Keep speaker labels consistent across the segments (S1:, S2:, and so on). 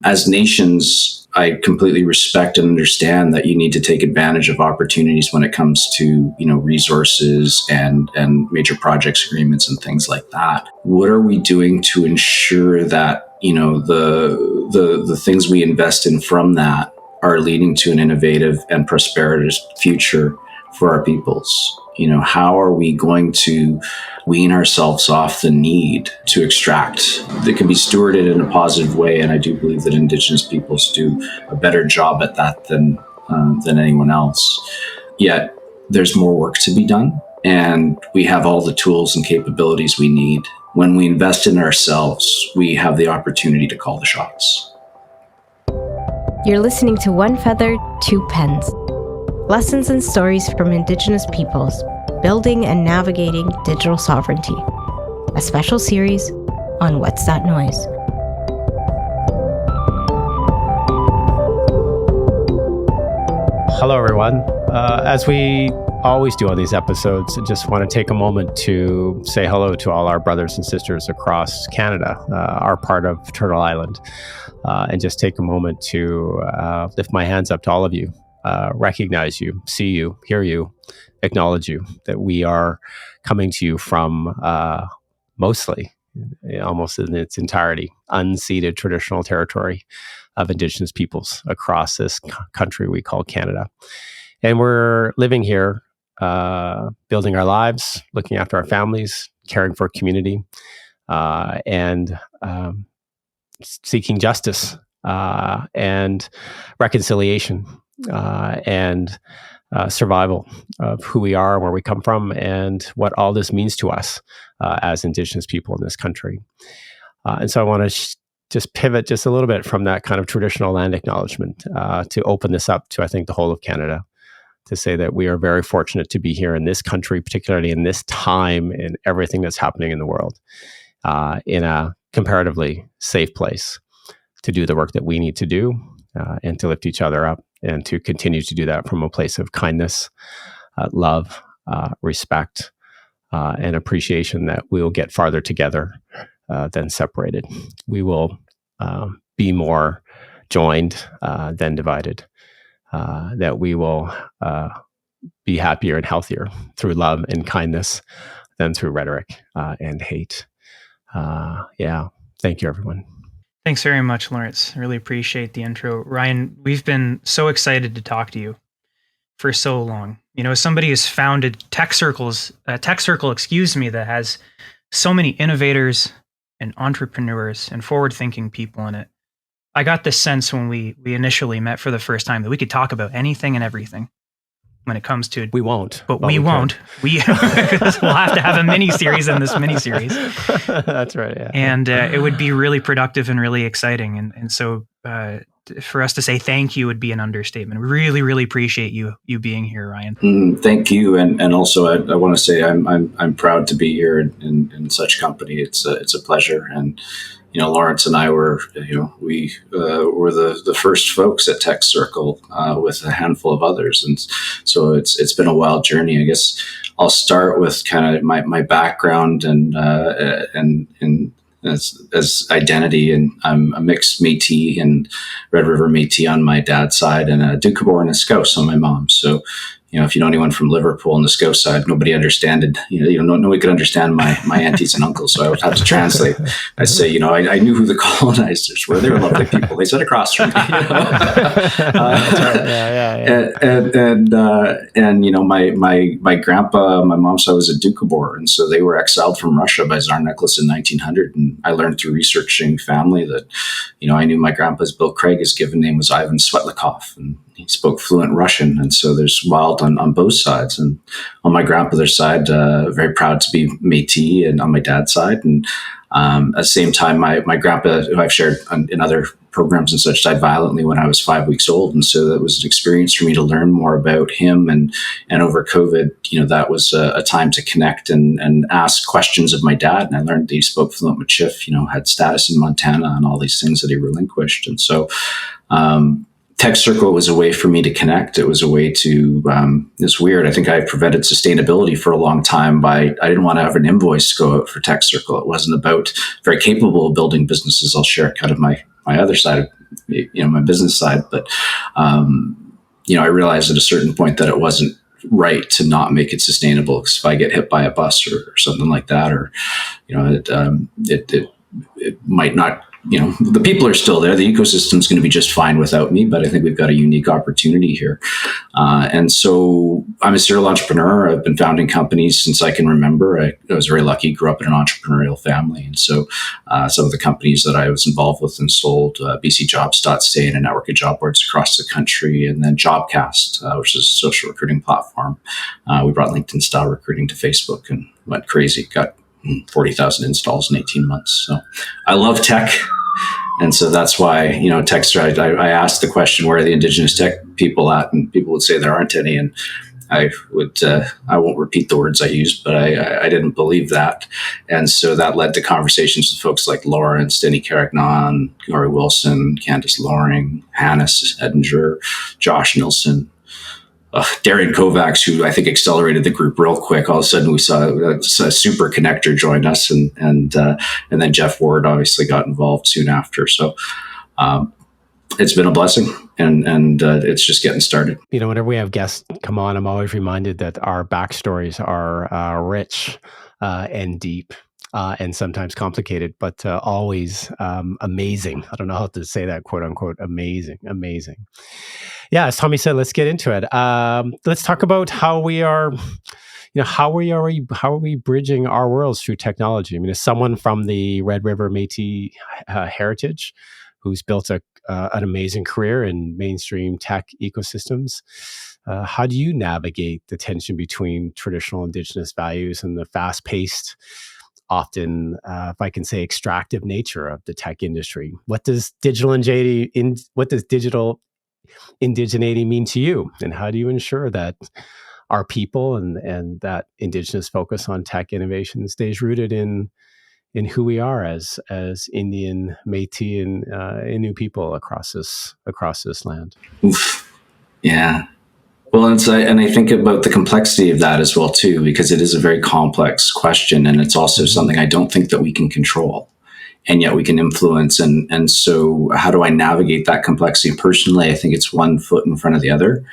S1: as nations, I completely respect and understand that you need to take advantage of opportunities when it comes to, resources and major projects agreements and things like that. What are we doing to ensure that, the things we invest in from that are leading to an innovative and prosperous future for our peoples? How are we going to wean ourselves off the need to extract that can be stewarded in a positive way? And I do believe that Indigenous peoples do a better job at that than anyone else. Yet there's more work to be done, and we have all the tools and capabilities we need. When we invest in ourselves, we have the opportunity to call the shots.
S2: You're listening to One Feather, Two Pens. Lessons and stories from Indigenous peoples, building and navigating digital sovereignty. A special series on What's That Noise?
S3: Hello, everyone. As we always do on these episodes, I just want to take a moment to say hello to all our brothers and sisters across Canada, our part of Turtle Island, and just take a moment to lift my hands up to all of you. Recognize you, see you, hear you, acknowledge you, that we are coming to you from mostly, almost in its entirety, unceded traditional territory of Indigenous peoples across this country we call Canada. And we're living here, building our lives, looking after our families, caring for community, and seeking justice and reconciliation. And survival of who we are, where we come from, and what all this means to us as Indigenous people in this country. And so I want to just pivot just a little bit from that kind of traditional land acknowledgement to open this up to, I think, the whole of Canada, to say that we are very fortunate to be here in this country, particularly in this time and everything that's happening in the world, in a comparatively safe place to do the work that we need to do and to lift each other up, and to continue to do that from a place of kindness, love, respect, and appreciation, that we will get farther together than separated. We will be more joined than divided, that we will be happier and healthier through love and kindness than through rhetoric and hate. Thank you, everyone.
S4: Thanks very much, Lawrence. I really appreciate the intro. Ryan, we've been so excited to talk to you for so long. As somebody who's founded Tech Circle, that has so many innovators and entrepreneurs and forward-thinking people in it, I got this sense when we initially met for the first time that we could talk about anything and everything when it comes to...
S3: We won't.
S4: But we won't. We'll have to have a mini-series in this mini-series.
S3: That's right, yeah.
S4: And it would be really productive and really exciting. And so for us to say thank you would be an understatement. We really, really appreciate you being here, Ryan.
S1: Thank you. And also I want to say I'm proud to be here in such company. It's a pleasure. And Lawrence and I were, we were the first folks at Tech Circle with a handful of others, and so it's been a wild journey. I guess I'll start with kind of my background and as identity, and I'm a mixed Métis and Red River Métis on my dad's side, and a Doukhobor and a Scouse on my mom's. So, if you know anyone from Liverpool on the Scouse side, nobody understood. Nobody could understand my aunties and uncles, so I would have to translate. I'd say, I knew who the colonizers were. They were lovely people. They sat across from me. My grandpa, my mom's side was a Doukhobor, and so they were exiled from Russia by Tsar Nicholas in 1900. And I learned through researching family that, I knew my grandpa's Bill Craig. His given name was Ivan Svetlikov, and he spoke fluent Russian. And so there's wild on both sides. And on my grandfather's side, very proud to be Métis, and on my dad's side. And at the same time, my grandpa, who I've shared in other programs and such, died violently when I was 5 weeks old. And so that was an experience for me to learn more about him. And over COVID, that was a time to connect and ask questions of my dad. And I learned that he spoke fluent Michif, had status in Montana and all these things that he relinquished. And so, Tech Circle was a way for me to connect. It was a way to, it's weird. I think I prevented sustainability for a long time I didn't want to have an invoice go out for Tech Circle. It wasn't about very capable of building businesses. I'll share kind of my other side of my business side. But I realized at a certain point that it wasn't right to not make it sustainable. Because if I get hit by a bus or something like that, or it might not. The people are still there. The ecosystem is going to be just fine without me, but I think we've got a unique opportunity here. And so I'm a serial entrepreneur. I've been founding companies since I can remember. I was very lucky, grew up in an entrepreneurial family. And so some of the companies that I was involved with and sold, BCJobs.ca and a network of job boards across the country, and then Jobcast, which is a social recruiting platform. We brought LinkedIn style recruiting to Facebook and went crazy, got 40,000 installs in 18 months. So I love tech. And so that's why, tech strategy, I asked the question, where are the Indigenous tech people at? And people would say there aren't any. And I won't repeat the words I used, but I didn't believe that. And so that led to conversations with folks like Lawrence, Denny Carignan, Laurie Wilson, Candice Loring, Hannes Edinger, Josh Nilsson, Darian Kovacs, who I think accelerated the group real quick. All of a sudden, we saw a super connector join us, and then Jeff Ward obviously got involved soon after. So it's been a blessing, and it's just getting started.
S3: Whenever we have guests come on, I'm always reminded that our backstories are rich and deep. And sometimes complicated, but always amazing. I don't know how to say that, quote unquote, amazing. Yeah, as Tommy said, let's get into it. Let's talk about how we are, how are we bridging our worlds through technology? I mean, as someone from the Red River Métis heritage, who's built an amazing career in mainstream tech ecosystems, how do you navigate the tension between traditional Indigenous values and the fast-paced, often, if I can say, extractive nature of the tech industry? What does digital indigeneity mean to you? And how do you ensure that our people and that Indigenous focus on tech innovation stays rooted in who we are as Indian, Métis, and Innu people across this land?
S1: Oof. Yeah. Well, and I think about the complexity of that as well, too, because it is a very complex question. And it's also something I don't think that we can control, and yet we can influence. And so how do I navigate that complexity? Personally, I think it's one foot in front of the other,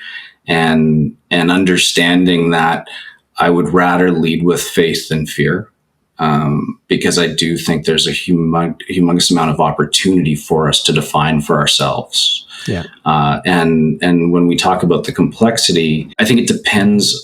S1: and understanding that I would rather lead with faith than fear. Because I do think there's a humongous amount of opportunity for us to define for ourselves.
S3: Yeah.
S1: And when we talk about the complexity, I think it depends,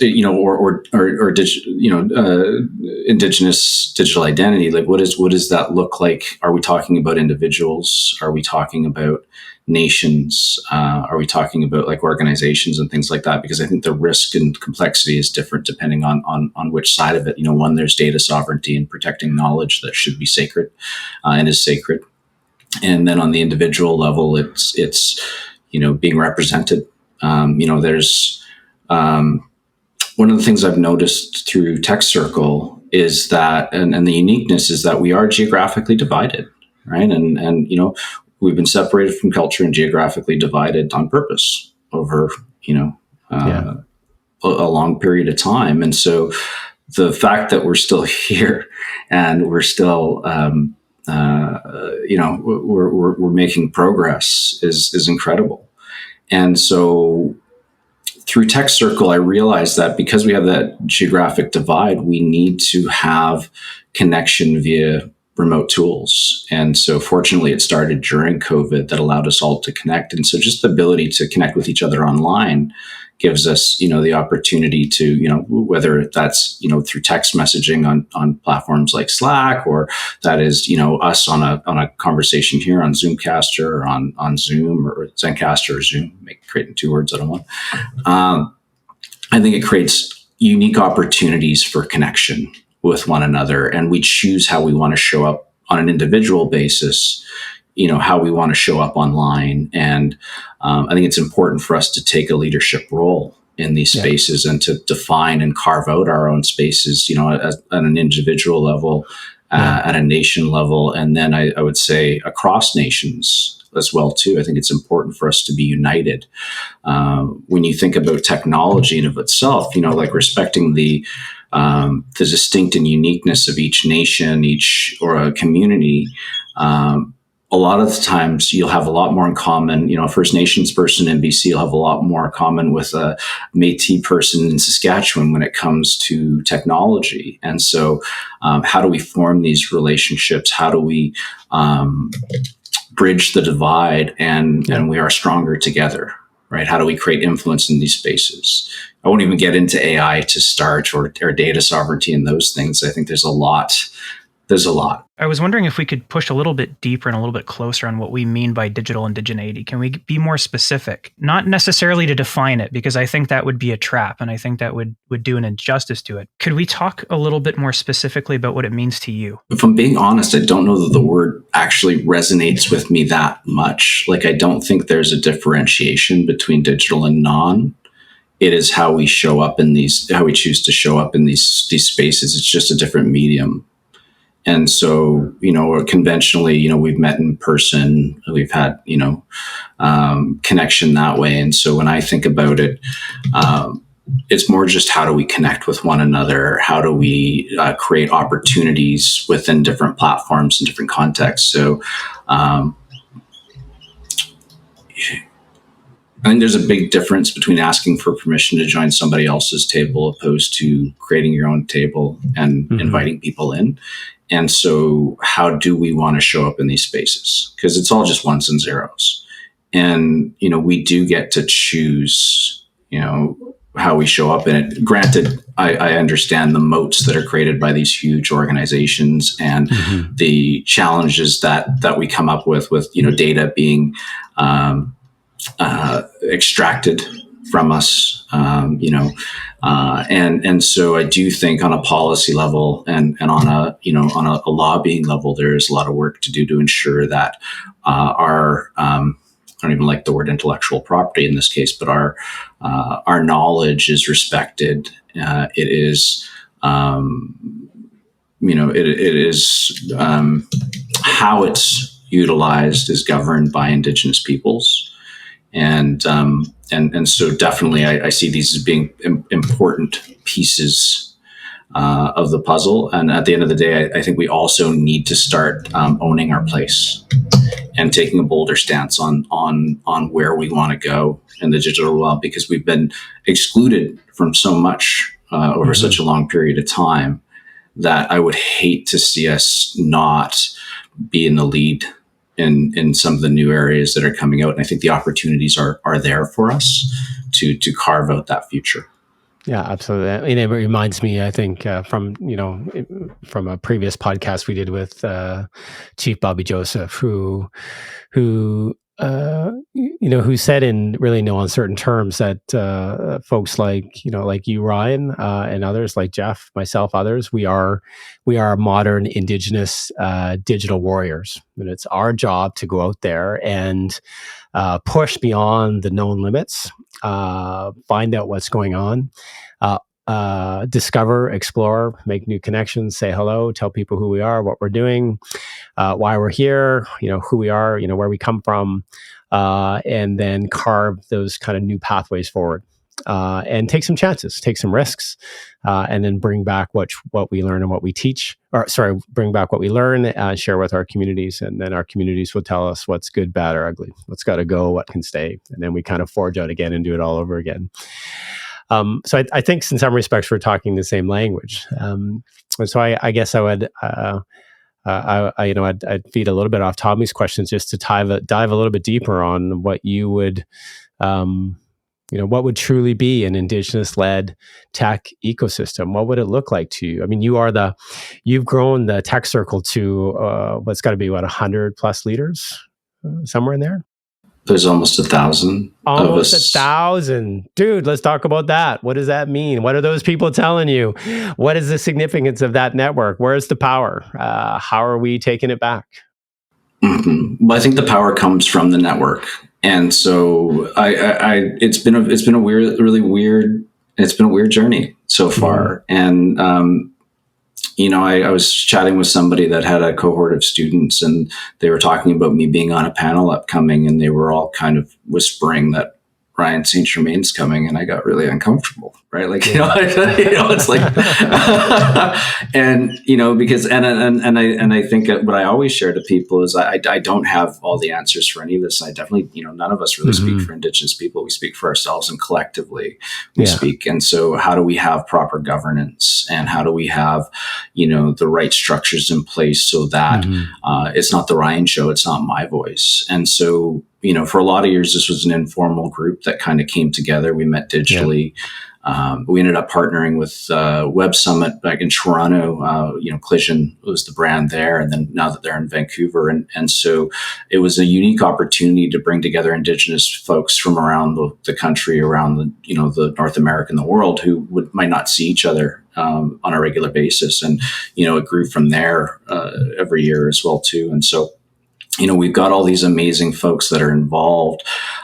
S1: Indigenous digital identity. Like, what does that look like? Are we talking about individuals? Are we talking about nations? Are we talking about like organizations and things like that? Because I think the risk and complexity is different depending on which side of it. One, there's data sovereignty and protecting knowledge that should be sacred and is sacred. And then on the individual level, it's being represented. There's one of the things I've noticed through Tech Circle is that, and the uniqueness is that we are geographically divided, right? And we've been separated from culture and geographically divided on purpose over a long period of time. And so the fact that we're still here and we're still we're making progress is incredible. And so through Tech Circle, I realized that because we have that geographic divide, we need to have connection via remote tools. And so fortunately, it started during COVID that allowed us all to connect. And so just the ability to connect with each other online gives us, the opportunity to, whether that's, through text messaging on platforms like Slack, or that is, us on a conversation here on Zoomcaster or on Zoom or Zencaster or Zoom, creating two words out of one. I think it creates unique opportunities for connection with one another. And we choose how we want to show up on an individual basis, how we want to show up online. And I think it's important for us to take a leadership role in these spaces and to define and carve out our own spaces, at an individual level, at a nation level. And then I would say across nations as well, too. I think it's important for us to be united. When you think about technology in of itself, like respecting the distinct and uniqueness of each nation, or a community, a lot of the times you'll have a lot more in common. You know, a First Nations person in BC will have a lot more in common with a Métis person in Saskatchewan when it comes to technology. And so how do we form these relationships? How do we bridge the divide and we are stronger together, right? How do we create influence in these spaces? I won't even get into AI to start or data sovereignty and those things. I think there's a lot.
S4: I was wondering if we could push a little bit deeper and a little bit closer on what we mean by digital indigeneity. Can we be more specific? Not necessarily to define it, because I think that would be a trap, and I think that would do an injustice to it. Could we talk a little bit more specifically about what it means to you?
S1: If I'm being honest, I don't know that the word actually resonates with me that much. Like, I don't think there's a differentiation between digital and non. It is how we show up in how we choose to show up in these spaces. It's just a different medium. And so, you know, conventionally, you know, we've met in person, we've had, you know, connection that way. And so when I think about it, it's more just how do we connect with one another? How do we create opportunities within different platforms and different contexts? So I think there's a big difference between asking for permission to join somebody else's table opposed to creating your own table and inviting people in. And so how do we want to show up in these spaces? Because it's all just ones and zeros. And, you know, we do get to choose, you know, how we show up in it. Granted, I understand the moats that are created by these huge organizations and the challenges that we come up with, you know, data being extracted from us, you know, and so I do think on a policy level and on a, you know, on a lobbying level, there is a lot of work to do to ensure that our I don't even like the word intellectual property in this case, but our knowledge is respected. It is, you know, it is how it's utilized is governed by Indigenous peoples. And so definitely I see these as being important pieces of the puzzle. And at the end of the day, I think we also need to start owning our place and taking a bolder stance on where we want to go in the digital world, because we've been excluded from so much over such a long period of time that I would hate to see us not be in the lead in some of the new areas that are coming out. And I think the opportunities are there for us to carve out that future.
S3: Yeah, absolutely. I mean, it reminds me, I think, from a previous podcast we did with Chief Bobby Joseph, who said in really no uncertain terms that folks like you, Ryan, and others like Jeff, myself, others, we are modern Indigenous digital warriors, and it's our job to go out there and push beyond the known limits, find out what's going on, discover, explore, make new connections, say hello, tell people who we are, what we're doing, why we're here, who we are, where we come from, and then carve those kind of new pathways forward, and take some chances, take some risks, and then bring back what we learn and what we teach, bring back what we learn, share with our communities, and then our communities will tell us what's good, bad, or ugly, what's got to go, what can stay, and then we kind of forge out again and do it all over again. So I think in some respects we're talking the same language. So I guess I would, I'd feed a little bit off Tommy's questions just to dive a little bit deeper on what you would, what would truly be an Indigenous-led tech ecosystem. What would it look like to you? I mean, you've grown the Tech Circle to what's got to be 100 plus leaders, somewhere in there.
S1: There's almost 1,000.
S3: Almost 1,000. Dude, let's talk about that. What does that mean? What are those people telling you? What is the significance of that network? Where's the power? How are we taking it back?
S1: Mm-hmm. Well, I think the power comes from the network. And so it's been a weird journey so far. Mm-hmm. And, I was chatting with somebody that had a cohort of students, and they were talking about me being on a panel upcoming, and they were all kind of whispering that Ryan St Germaine's coming, and I got really uncomfortable, right? Like, it's like, and because I think what I always share to people is I don't have all the answers for any of this. And I definitely, none of us really speak for Indigenous people. We speak for ourselves, and collectively we speak. And so, how do we have proper governance, and how do we have, the right structures in place so that it's not the Ryan show, it's not my voice. And so, for a lot of years, this was an informal group that kind of came together. We met digitally. We ended up partnering with Web Summit back in Toronto. Collision was the brand there, and then now that they're in Vancouver, and so it was a unique opportunity to bring together Indigenous folks from around the country, around the North America and the world, who might not see each other on a regular basis, and it grew from there every year as well too, and so. We've got all these amazing folks that are involved.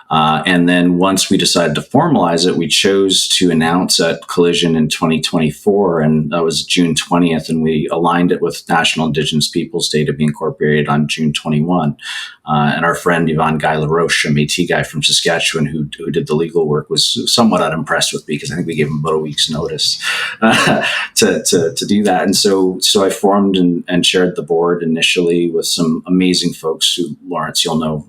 S1: And then once we decided to formalize it, we chose to announce at Collision in 2024, and that was June 20th, and we aligned it with National Indigenous Peoples Day to be incorporated on June 21. And our friend Yvonne Guy LaRoche, a Métis guy from Saskatchewan who did the legal work, was somewhat unimpressed with me because I think we gave him about a week's notice to do that. And so I formed and shared the board initially with some amazing folks who, Lawrence, you'll know,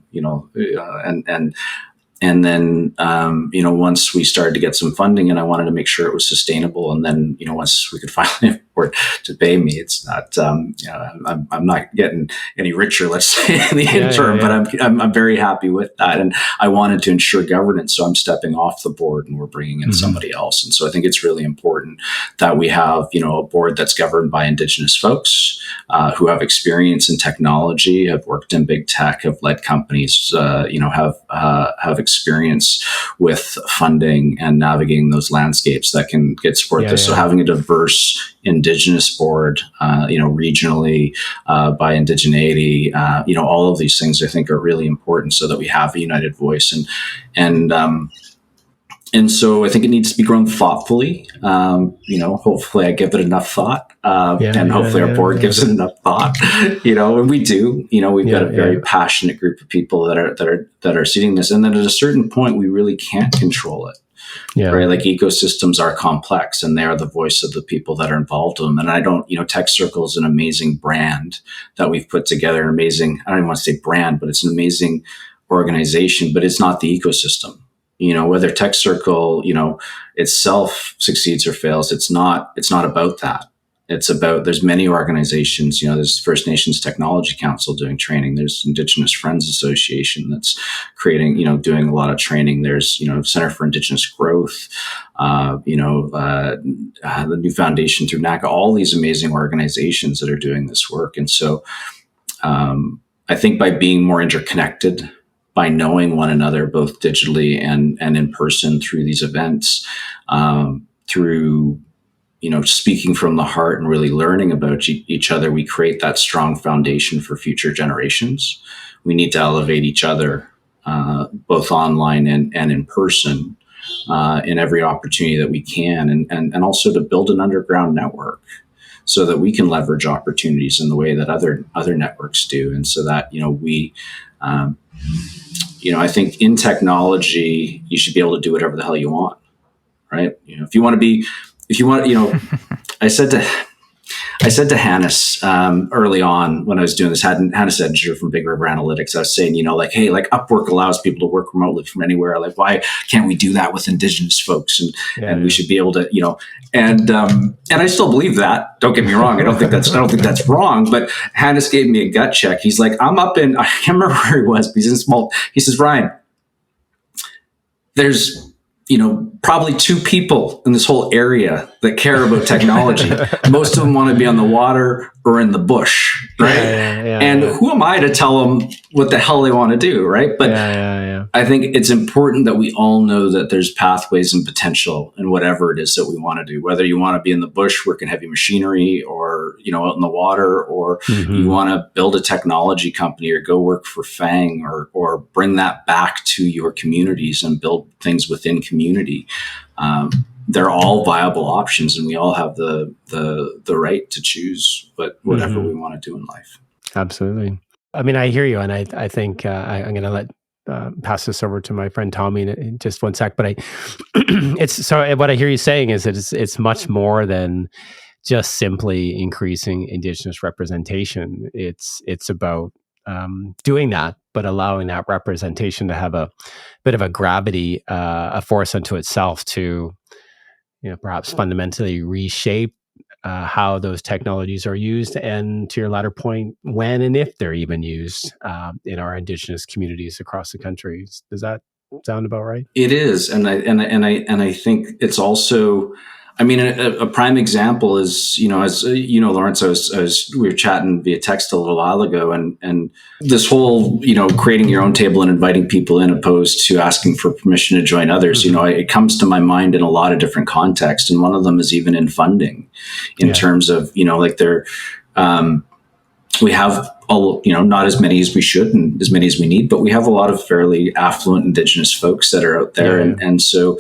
S1: and then, once we started to get some funding, and I wanted to make sure it was sustainable. And then, once we could finally afford to pay me, it's not, I'm not getting any richer, let's say, in the interim, but I'm very happy with that. And I wanted to ensure governance. So I'm stepping off the board, and we're bringing in somebody else. And so I think it's really important that we have, a board that's governed by Indigenous folks who have experience in technology, have worked in big tech, have led companies, have experience with funding and navigating those landscapes that can get support this. So having a diverse Indigenous board, regionally, by indigeneity, all of these things I think are really important so that we have a united voice. And so I think it needs to be grown thoughtfully. Hopefully I give it enough thought, and hopefully our board gives it enough thought. And we do. We've got a very passionate group of people that are seeing this, and then at a certain point we really can't control it. Right? Like ecosystems are complex, and they are the voice of the people that are involved in them. And I don't, Tech Circle is an amazing brand that we've put together. An amazing, I don't even want to say brand, but it's an amazing organization. But it's not the ecosystem. Whether Tech Circle, itself succeeds or fails, it's not about that. It's about, there's many organizations, there's First Nations Technology Council doing training. There's Indigenous Friends Association that's creating, doing a lot of training. There's, Center for Indigenous Growth, the new foundation through NACA, all these amazing organizations that are doing this work. And so I think by being more interconnected, by knowing one another, both digitally and in person through these events, through, speaking from the heart and really learning about each other, we create that strong foundation for future generations. We need to elevate each other, both online and in person, in every opportunity that we can, and also to build an underground network so that we can leverage opportunities in the way that other networks do. And so that, we, I think in technology, you should be able to do whatever the hell you want, right? If you want, I said to Hannes early on when I was doing this, Hannes Edger from Big River Analytics, I was saying, hey, like Upwork allows people to work remotely from anywhere. Like, why can't we do that with Indigenous folks? And we should be able to, and I still believe that. Don't get me wrong. I don't think that's wrong. But Hannes gave me a gut check. He's like, I can't remember where he was, but he's in small. He says, Ryan, there's, probably 2 people in this whole area that care about technology. Most of them want to be on the water or in the bush, right? And who am I to tell them what the hell they want to do, right? But I think it's important that we all know that there's pathways and potential in whatever it is that we want to do, whether you want to be in the bush working heavy machinery or, out in the water, or you want to build a technology company or go work for FANG or bring that back to your communities and build things within community. They're all viable options, and we all have the right to choose whatever we want to do in life.
S3: Absolutely. I mean, I hear you, and I think I'm going to let pass this over to my friend Tommy in just one sec. But what I hear you saying is that it's much more than just simply increasing Indigenous representation. It's about doing that, but allowing that representation to have a bit of a gravity, a force unto itself to, perhaps fundamentally reshape how those technologies are used, and to your latter point, when and if they're even used in our Indigenous communities across the country. Does that sound about right?
S1: It is, and I think it's also. I mean, a prime example is, as Lawrence, we were chatting via text a little while ago, and this whole, creating your own table and inviting people in, opposed to asking for permission to join others. Mm-hmm. It comes to my mind in a lot of different contexts, and one of them is even in funding, in terms of, we have not as many as we should and as many as we need, but we have a lot of fairly affluent Indigenous folks that are out there, and so.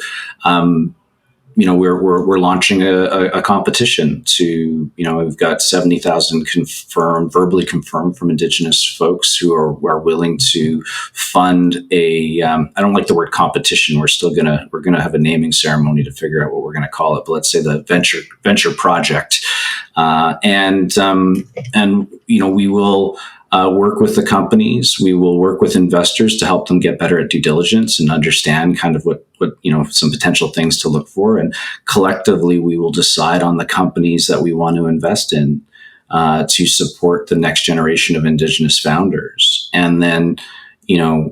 S1: We're launching a competition to, we've got 70,000 verbally confirmed from Indigenous folks who are willing to fund I don't like the word competition. We're gonna have a naming ceremony to figure out what we're gonna call it, but let's say the venture project, and we will. Work with the companies. We will work with investors to help them get better at due diligence and understand kind of what some potential things to look for. And collectively, we will decide on the companies that we want to invest in to support the next generation of Indigenous founders. And then,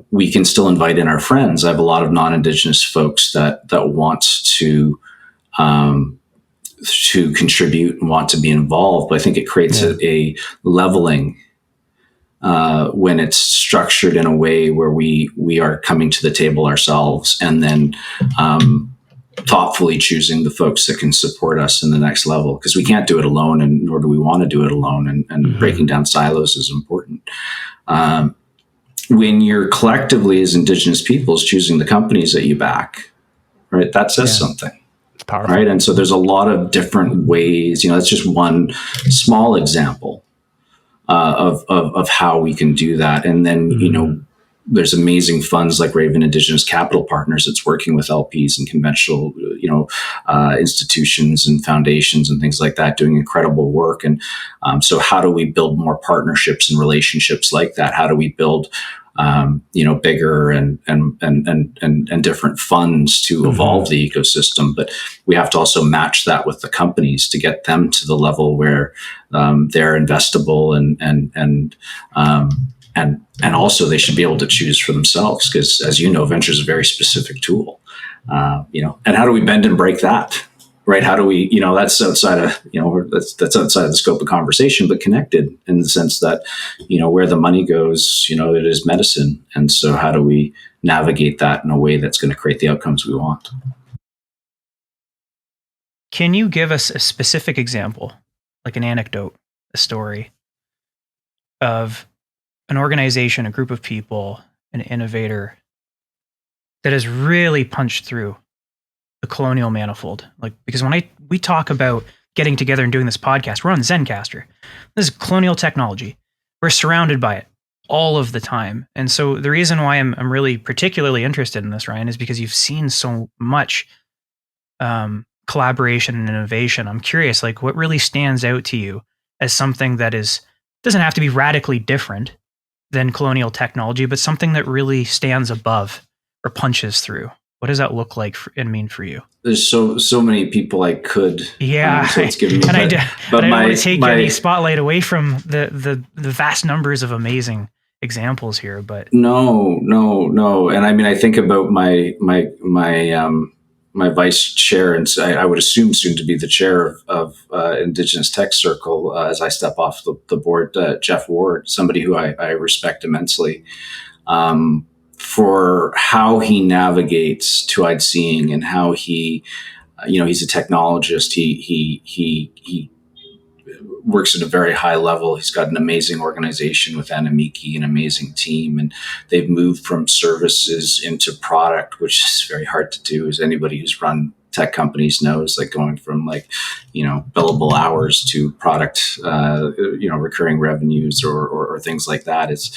S1: we can still invite in our friends. I have a lot of non-Indigenous folks that want to contribute and want to be involved. But I think it creates a leveling when it's structured in a way where we are coming to the table ourselves, and then thoughtfully choosing the folks that can support us in the next level, because we can't do it alone, and nor do we want to do it alone, and mm-hmm. breaking down silos is important. When you're collectively as Indigenous peoples choosing the companies that you back, right, that says something.
S3: It's powerful.
S1: Right? And so there's a lot of different ways, that's just one small example of how we can do that. And then, mm-hmm. There's amazing funds like Raven Indigenous Capital Partners that's working with LPs and conventional, institutions and foundations and things like that, doing incredible work. And so how do we build more partnerships and relationships like that? How do we build, bigger and different funds to mm-hmm. evolve the ecosystem? But we have to also match that with the companies to get them to the level where they're investable and also they should be able to choose for themselves, because as venture is a very specific tool, and how do we bend and break that? Right? How do we, that's outside of, that's outside of the scope of conversation, but connected in the sense that, where the money goes, it is medicine. And so how do we navigate that in a way that's going to create the outcomes we want?
S4: Can you give us a specific example, like an anecdote, a story of an organization, a group of people, an innovator that has really punched through the colonial manifold? Like, because when we talk about getting together and doing this podcast, we're on Zencaster. This is colonial technology. We're surrounded by it all of the time. And so the reason why I'm really particularly interested in this, Ryan, is because you've seen so much collaboration and innovation. I'm curious, like, what really stands out to you as something that doesn't have to be radically different than colonial technology, but something that really stands above or punches through? What does that look like and mean for you?
S1: There's so many people I could.
S4: Yeah,
S1: so it's giving me,
S4: I don't want to take any spotlight away from the vast numbers of amazing examples here. But
S1: no, and I mean, I think about my vice chair, and I would assume soon to be the chair of Indigenous Tech Circle as I step off the board, Jeff Ward, somebody who I respect immensely. For how he navigates two-eyed seeing and how he, he's a technologist. He works at a very high level. He's got an amazing organization with Anamiki, an amazing team, and they've moved from services into product, which is very hard to do as anybody who's run tech companies knows, like going from like, billable hours to product, recurring revenues or things like that. It's,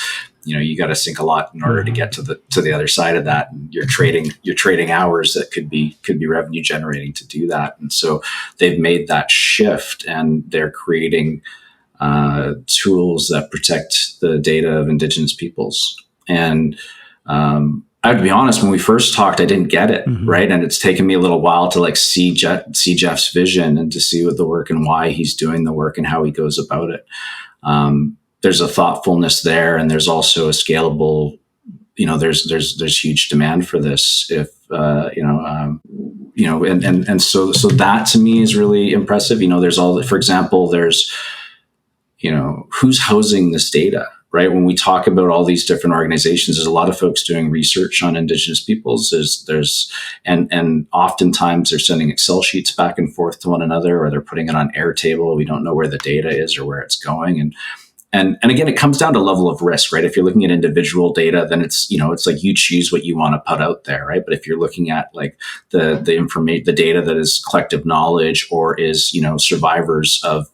S1: you got to sink a lot in order to get to the other side of that. And you're trading hours that could be revenue generating to do that. And so they've made that shift, and they're creating tools that protect the data of Indigenous peoples. And I have to be honest, when we first talked, I didn't get it, right? And it's taken me a little while to like see Jeff's vision and to see what the work and why he's doing the work and how he goes about it. There's a thoughtfulness there, and there's also a scalable. There's huge demand for this. If and so that to me is really impressive. There's for example, there's who's housing this data, right? When we talk about all these different organizations, there's a lot of folks doing research on Indigenous peoples. And oftentimes they're sending Excel sheets back and forth to one another, or they're putting it on Airtable. We don't know where the data is or where it's going. And again, it comes down to level of risk, right? If you're looking at individual data, then it's like you choose what you want to put out there, right? But if you're looking at like the information, the data that is collective knowledge, or is survivors of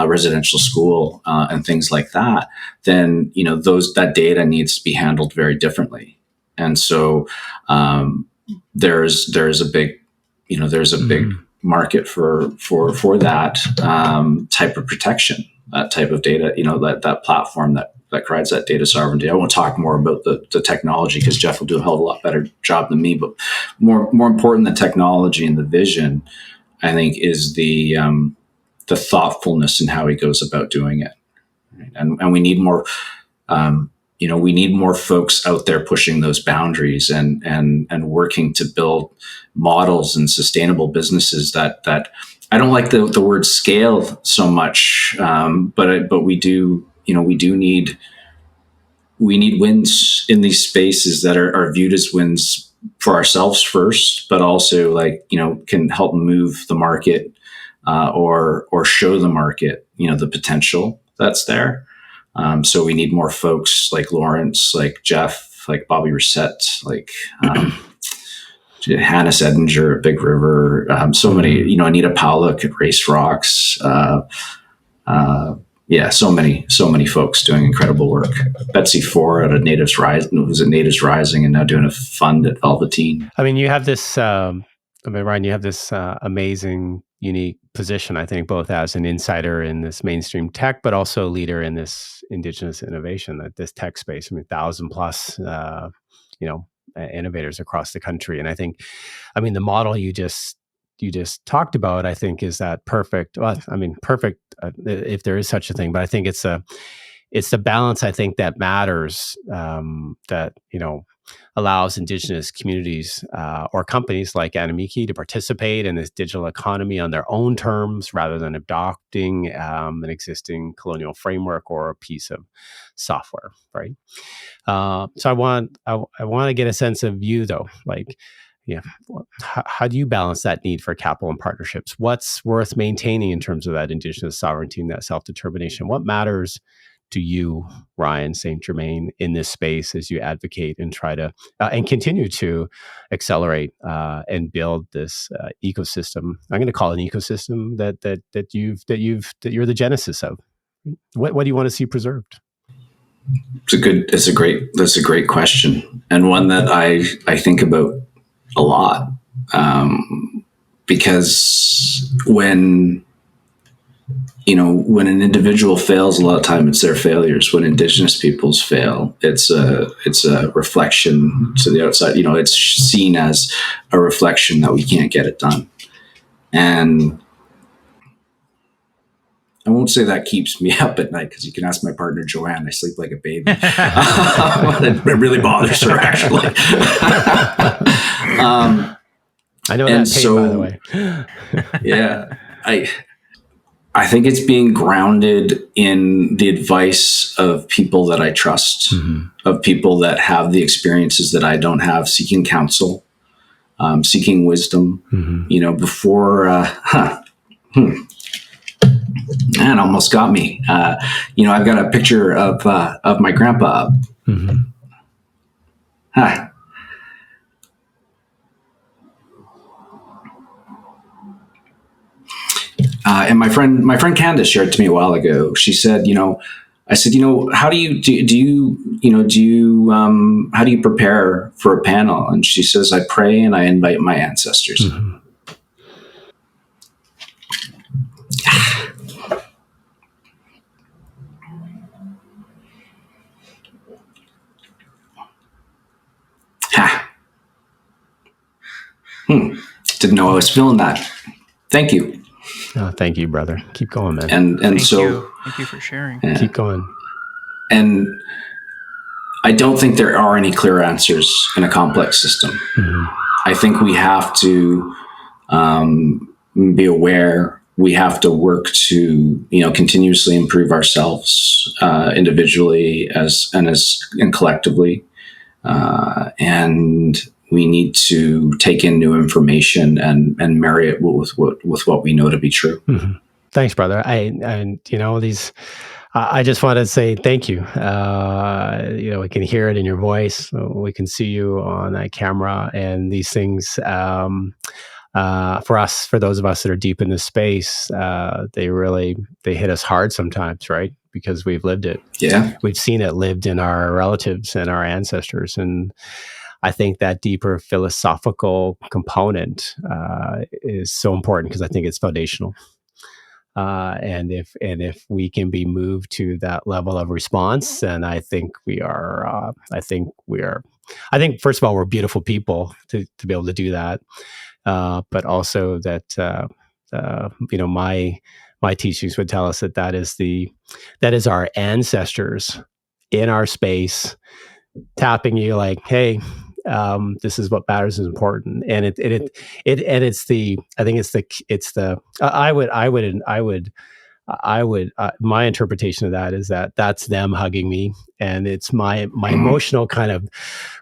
S1: residential school and things like that, then that data needs to be handled very differently. And so there's a big big market for that type of protection, that type of data, that platform that provides that data sovereignty. I won't talk more about the technology, because Jeff will do a hell of a lot better job than me. But more important than technology and the vision, I think, is the thoughtfulness in how he goes about doing it. Right? And we need more. We need more folks out there pushing those boundaries and working to build models and sustainable businesses that I don't like the word scale so much, but we do need wins in these spaces that are viewed as wins for ourselves first, but also can help move the market or show the market the potential that's there. So we need more folks like Lawrence, like Jeff, like Bobby Reset, like Hannah Edinger at Big River. So many, Anita Powlick at Race Rocks. So many folks doing incredible work. Betsy Ford at Natives Rising, and now doing a fund at Velveteen.
S3: I mean, you have this. Ryan, you have this amazing, unique position, I think, both as an insider in this mainstream tech, but also a leader in this Indigenous innovation, this tech space. 1,000 plus, innovators across the country. And I think, the model you just talked about, I think, is that perfect. Well, perfect if there is such a thing, but I think it's the balance, I think, that matters, that, allows Indigenous communities or companies like Anamiki to participate in this digital economy on their own terms, rather than adopting an existing colonial framework or a piece of software, right? So I want to get a sense of you, though. How do you balance that need for capital and partnerships? What's worth maintaining in terms of that Indigenous sovereignty and that self-determination? What matters to you, Ryan St Germaine, in this space as you advocate and try to and continue to accelerate and build this ecosystem? I'm going to call it an ecosystem that you're the genesis of. What do you want to see preserved?
S1: That's a great question, and one that I think about a lot, because when an individual fails, a lot of time it's their failures. When Indigenous peoples fail, it's a reflection to the outside. It's seen as a reflection that we can't get it done. And I won't say that keeps me up at night, because you can ask my partner, Joanne. I sleep like a baby. It really bothers her, actually.
S3: I know that pain, by the way.
S1: Yeah. I think it's being grounded in the advice of people that I trust, of people that have the experiences that I don't have, seeking counsel, seeking wisdom. Before, man, almost got me. I've got a picture of my grandpa. And my friend Candace shared to me a while ago. She said, I said, how do you how do you prepare for a panel? And she says, I pray and I invite my ancestors.
S3: Mm-hmm.
S1: Didn't know I was feeling that. Thank you.
S3: Oh, thank you, brother. Keep going, man.
S1: And
S4: Thank you for sharing.
S1: Yeah.
S3: Keep going.
S1: And I don't think there are any clear answers in a complex system.
S3: Mm-hmm.
S1: I think we have to be aware. We have to work to continuously improve ourselves individually and collectively, and we need to take in new information and marry it with what we know to be true.
S3: Mm-hmm. Thanks, brother. I just want to say thank you. We can hear it in your voice. We can see you on that camera, and these things, for those of us that are deep in this space, they hit us hard sometimes, right? Because we've lived it.
S1: Yeah.
S3: We've seen it lived in our relatives and our ancestors. And I think that deeper philosophical component is so important because I think it's foundational. And if we can be moved to that level of response, then I think we are. I think first of all, we're beautiful people to be able to do that. But also that my teachings would tell us that is our ancestors in our space tapping you like, hey, this is what matters is important. And my interpretation of that is that's them hugging me, and it's my emotional kind of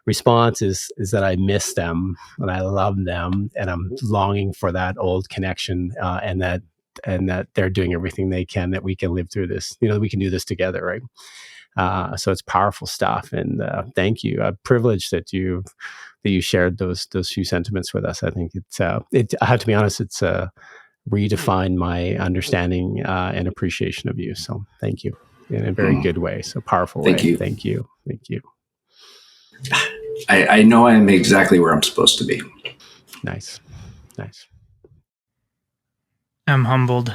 S3: response is that I miss them and I love them and I'm longing for that old connection, and that they're doing everything they can, that we can live through this, we can do this together, right? So it's powerful stuff, and thank you. I'm privileged that you shared those few sentiments with us. I think I have to be honest, it's redefined my understanding and appreciation of you. So thank you in a very good way. So powerful way. Thank you.
S1: I know I'm exactly where I'm supposed to be.
S3: Nice.
S4: I'm humbled.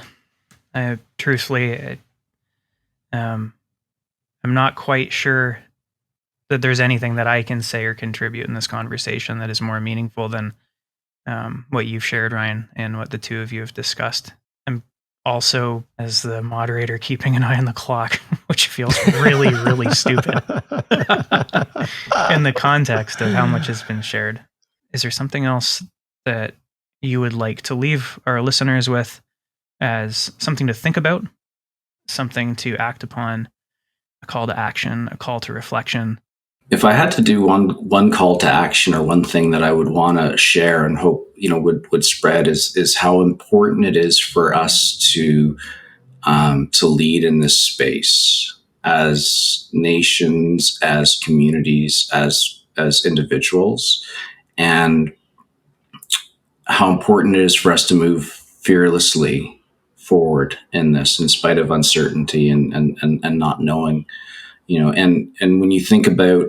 S4: Truthfully, I'm not quite sure that there's anything that I can say or contribute in this conversation that is more meaningful than what you've shared, Ryan, and what the two of you have discussed. I'm also, as the moderator, keeping an eye on the clock, which feels really, really stupid in the context of how much has been shared. Is there something else that you would like to leave our listeners with as something to think about, something to act upon, a call to action, a call to reflection?
S1: If I had to do one call to action or one thing that I would want to share and hope would spread is how important it is for us to lead in this space as nations, as communities, as individuals, and how important it is for us to move fearlessly forward in this, in spite of uncertainty and not knowing. And when you think about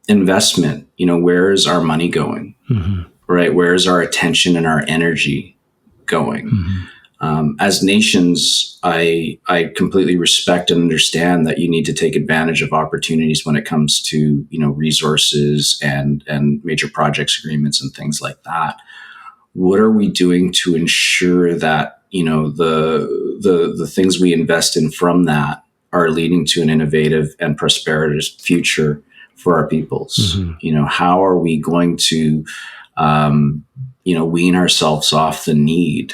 S1: investment, where is our money going?
S3: Mm-hmm.
S1: Right? Where is our attention and our energy going?
S3: Mm-hmm.
S1: As nations, I completely respect and understand that you need to take advantage of opportunities when it comes to resources and major projects agreements and things like that. What are we doing to ensure that the things we invest in from that are leading to an innovative and prosperous future for our peoples?
S3: Mm-hmm.
S1: How are we going to wean ourselves off the need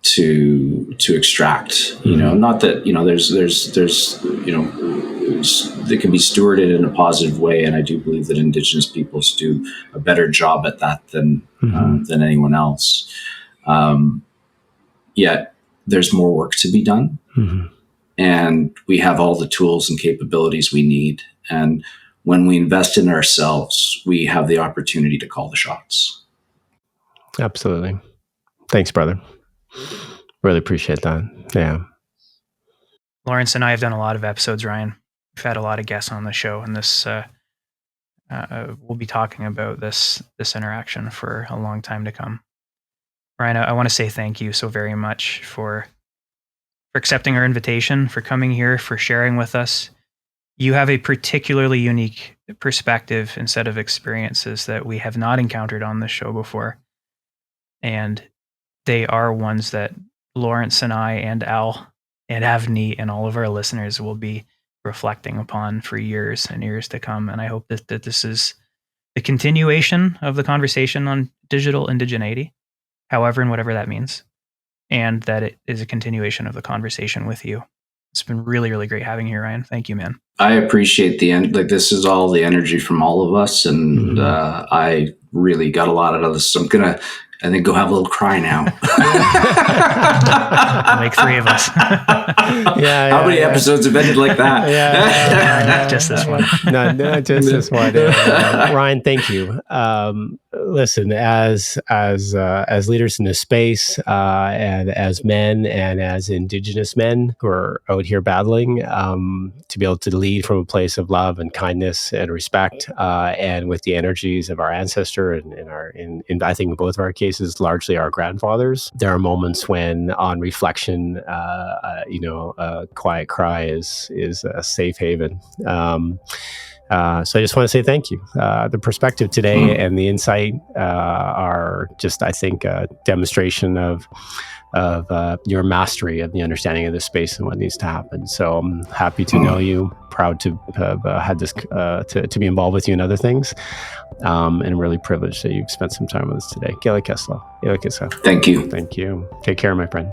S1: to extract?
S3: Mm-hmm.
S1: Not that there's they can be stewarded in a positive way, and I do believe that Indigenous peoples do a better job at that than anyone else. Yet there's more work to be done.
S3: Mm-hmm.
S1: And we have all the tools and capabilities we need. And when we invest in ourselves, we have the opportunity to call the shots.
S3: Absolutely. Thanks, brother. Really appreciate that. Yeah.
S4: Lawrence and I have done a lot of episodes, Ryan. We've had a lot of guests on the show, and this we'll be talking about this interaction for a long time to come. Ryan, I want to say thank you so very much for accepting our invitation, for coming here, for sharing with us. You have a particularly unique perspective and set of experiences that we have not encountered on this show before. And they are ones that Lawrence and I and Al and Avni and all of our listeners will be reflecting upon for years and years to come. And I hope that this is the continuation of the conversation on digital indigeneity, however and whatever that means, and that it is a continuation of the conversation with you. It's been really, really great having you, Ryan. Thank you, man.
S1: I appreciate the end. Like, this is all the energy from all of us, and I really got a lot out of this. So I'm gonna, I think, go have a little cry now.
S4: Like 3 of us.
S1: How many episodes have ended like that?
S4: Just this one.
S3: No, just this one. Ryan, thank you. Listen, as leaders in this space, and as men and as Indigenous men who are out here battling, to be able to lead from a place of love and kindness and respect, and with the energies of our ancestor and I think in both of our cases, largely our grandfathers, there are moments when, on reflection, a quiet cry is a safe haven. So I just want to say thank you. The perspective today and the insight are just, I think, a demonstration of your mastery of the understanding of this space and what needs to happen. So I'm happy to know you, proud to have had this, to be involved with you in other things, and really privileged that you've spent some time with us today. Thank you.
S1: Thank you.
S3: Thank you. Take care, my friend.